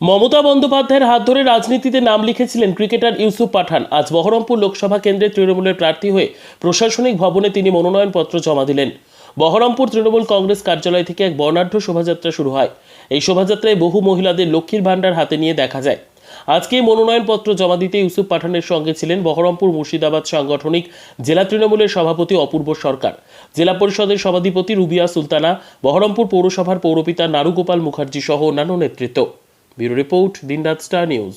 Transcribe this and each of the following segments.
মমতা বন্দ্যোপাধ্যায়ের হাত ধরে রাজনীতিতে নাম লিখেছিলেন ক্রিকেটার ইউসুফ পাঠান। আজ বহরমপুর লোকসভা কেন্দ্রে তৃণমূলের প্রার্থী হয়ে প্রশাসনিক ভবনে তিনি মনোনয়নপত্র জমা দিলেন। বহরমপুর তৃণমূল কংগ্রেস কার্যালয় থেকে এক বর্ণাঢ্য শোভাযাত্রা শুরু হয়। এই শোভাযাত্রায় বহু মহিলাদের লক্ষ্মীর ভাণ্ডার হাতে নিয়ে দেখা যায়। আজকে মনোনয়নপত্র জমা দিতে ইউসুফ পাঠানের সঙ্গে ছিলেন বহরমপুর মুর্শিদাবাদ সাংগঠনিক জেলা তৃণমূলের সভাপতি অপূর্ব সরকার, জেলা পরিষদের সভাধিপতি রুবিয়া সুলতানা, বহরমপুর পৌরসভার পৌরপিতা নারুগোপাল মুখার্জি সহ অন্যান্য নেতৃত্ব। ব্যুরো রিপোর্ট, দিনরাত স্টার নিউজ।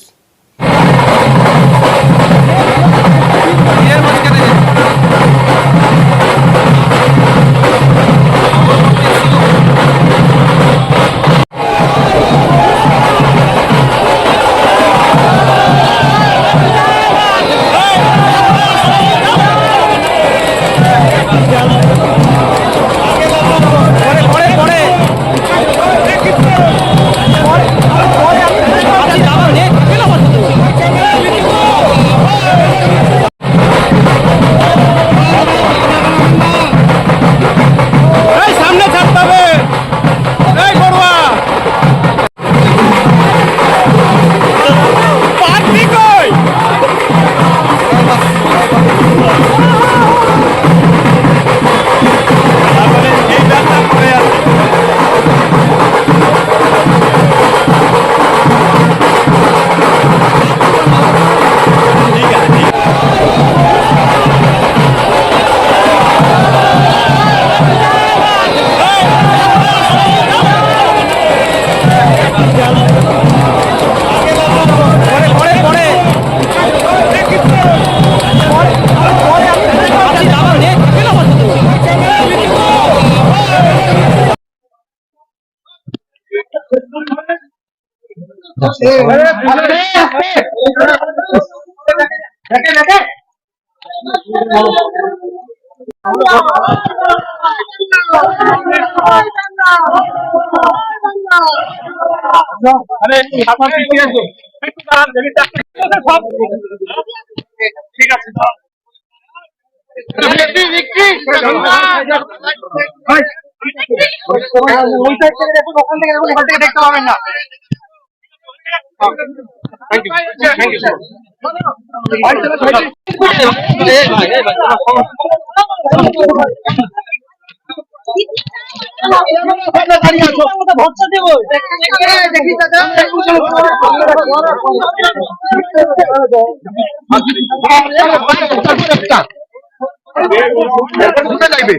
ঠিক আছে ওখান থেকে দেখতে পাবেন না। ভরসা দেব দেখি দাদা লাগবে।